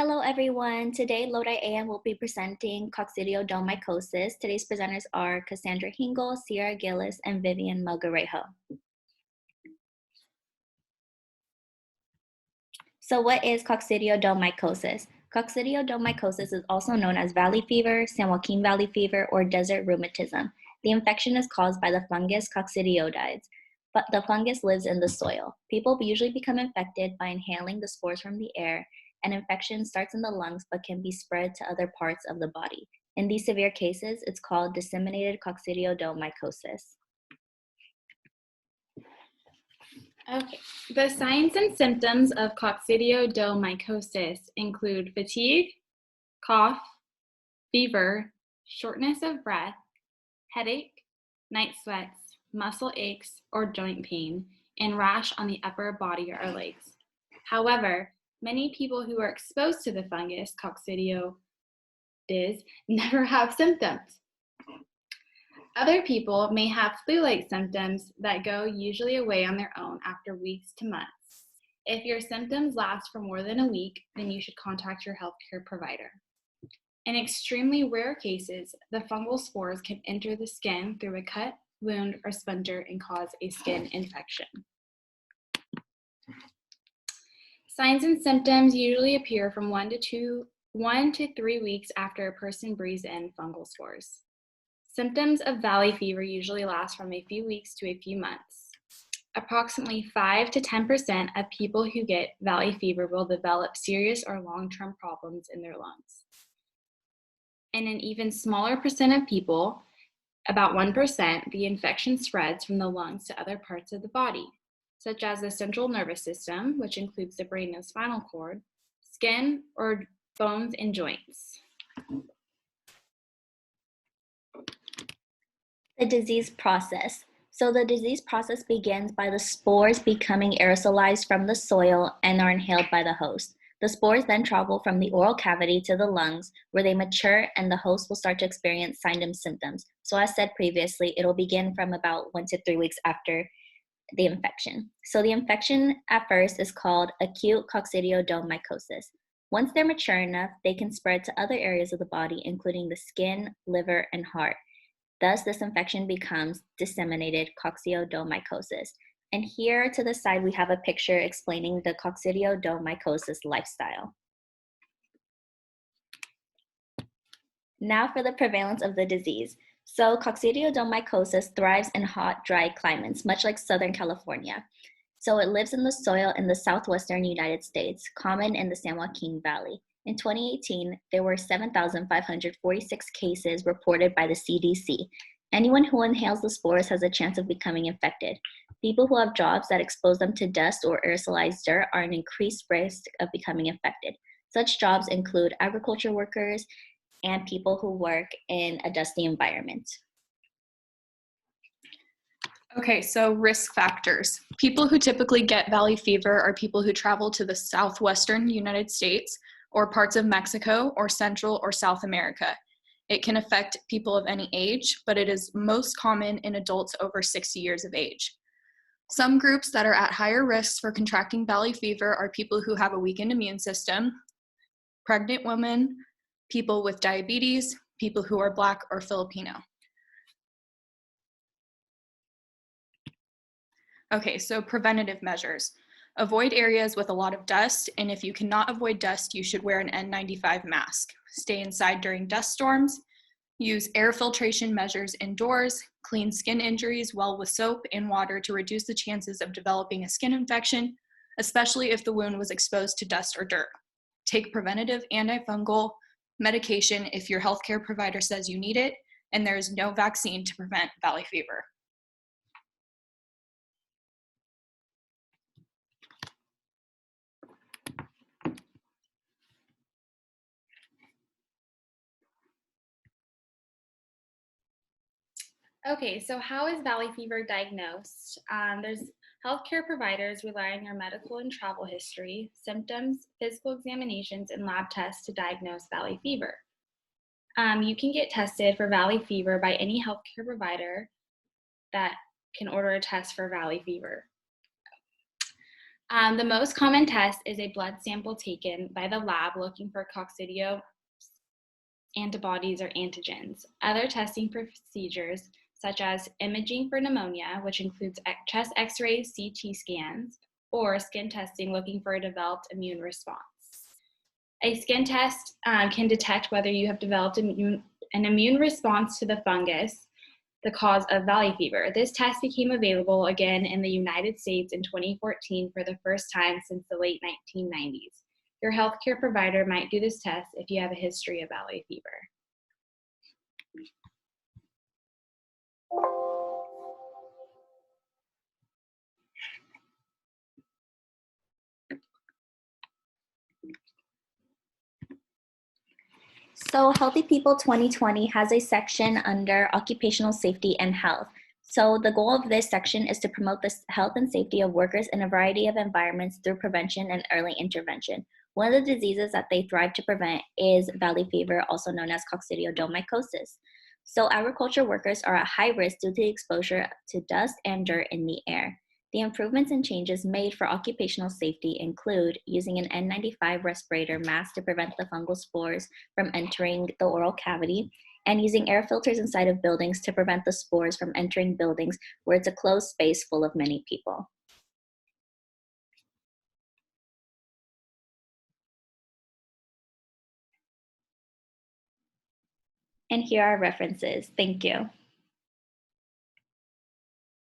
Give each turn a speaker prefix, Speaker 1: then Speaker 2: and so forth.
Speaker 1: Hello everyone. Today LODI AM will be presenting Coccidioidomycosis. Today's presenters are Cassandra Hingle, Sierra Gillis, and Vivian Melgarejo. So what is Coccidioidomycosis? Coccidioidomycosis is also known as valley fever, San Joaquin Valley fever, or desert rheumatism. The infection is caused by the fungus Coccidioides, but the fungus lives in the soil. People usually become infected by inhaling the spores from the air, and infection starts in the lungs but can be spread to other parts of the body. In these severe cases, it's called disseminated coccidioidomycosis.
Speaker 2: Okay, the signs and symptoms of coccidioidomycosis include fatigue, cough, fever, shortness of breath, headache, night sweats, muscle aches or joint pain, and rash on the upper body or legs. However, many people who are exposed to the fungus Coccidioides never have symptoms. Other people may have flu-like symptoms that go usually away on their own after weeks to months. If your symptoms last for more than a week, then you should contact your healthcare provider. In extremely rare cases, the fungal spores can enter the skin through a cut, wound, or splinter and cause a skin infection. Signs and symptoms usually appear from 1 to 3 weeks after a person breathes in fungal spores. Symptoms of valley fever usually last from a few weeks to a few months. Approximately 5 to 10% of people who get valley fever will develop serious or long-term problems in their lungs. In an even smaller percent of people, about 1%, the infection spreads from the lungs to other parts of the body, such as the central nervous system, which includes the brain and spinal cord, skin, or bones and joints.
Speaker 1: The disease process. So the disease process begins by the spores becoming aerosolized from the soil and are inhaled by the host. The spores then travel from the oral cavity to the lungs, where they mature and the host will start to experience signs and symptoms. So as said previously, it'll begin from about 1 to 3 weeks after the infection. So the infection at first is called acute coccidioidomycosis. Once they're mature enough, they can spread to other areas of the body, including the skin, liver, and heart. Thus, this infection becomes disseminated coccidioidomycosis. And here to the side, we have a picture explaining the coccidioidomycosis lifestyle. Now for the prevalence of the disease. So coccidioidomycosis thrives in hot, dry climates, much like Southern California. So it lives in the soil in the southwestern United States, common in the San Joaquin Valley. In 2018, there were 7,546 cases reported by the CDC. Anyone who inhales the spores has a chance of becoming infected. People who have jobs that expose them to dust or aerosolized dirt are an increased risk of becoming infected. Such jobs include agriculture workers and people who work in a dusty environment.
Speaker 3: Okay, so risk factors. People who typically get valley fever are people who travel to the southwestern United States or parts of Mexico or Central or South America. It can affect people of any age, but it is most common in adults over 60 years of age. Some groups that are at higher risks for contracting valley fever are people who have a weakened immune system, pregnant women, people with diabetes, people who are Black or Filipino. Okay, so preventative measures. Avoid areas with a lot of dust, and if you cannot avoid dust, you should wear an N95 mask. Stay inside during dust storms. Use air filtration measures indoors. Clean skin injuries well with soap and water to reduce the chances of developing a skin infection, especially if the wound was exposed to dust or dirt. Take preventative antifungal medication if your healthcare provider says you need it, and there is no vaccine to prevent valley fever.
Speaker 2: Okay, so how is valley fever diagnosed? There's healthcare providers rely on your medical and travel history, symptoms, physical examinations, and lab tests to diagnose valley fever. You can get tested for valley fever by any healthcare provider that can order a test for valley fever. The most common test is a blood sample taken by the lab looking for coccidio antibodies or antigens. Other testing procedures, such as imaging for pneumonia, which includes chest x-rays, CT scans, or skin testing looking for a developed immune response. A skin test can detect whether you have developed an immune response to the fungus, the cause of valley fever. This test became available again in the United States in 2014 for the first time since the late 1990s. Your healthcare provider might do this test if you have a history of valley fever.
Speaker 1: So Healthy People 2020 has a section under occupational safety and health. So the goal of this section is to promote the health and safety of workers in a variety of environments through prevention and early intervention. One of the diseases that they thrive to prevent is valley fever, also known as coccidioidomycosis. So agriculture workers are at high risk due to exposure to dust and dirt in the air. The improvements and changes made for occupational safety include using an N95 respirator mask to prevent the fungal spores from entering the oral cavity, and using air filters inside of buildings to prevent the spores from entering buildings where it's a closed space full of many people. And here are references. Thank you.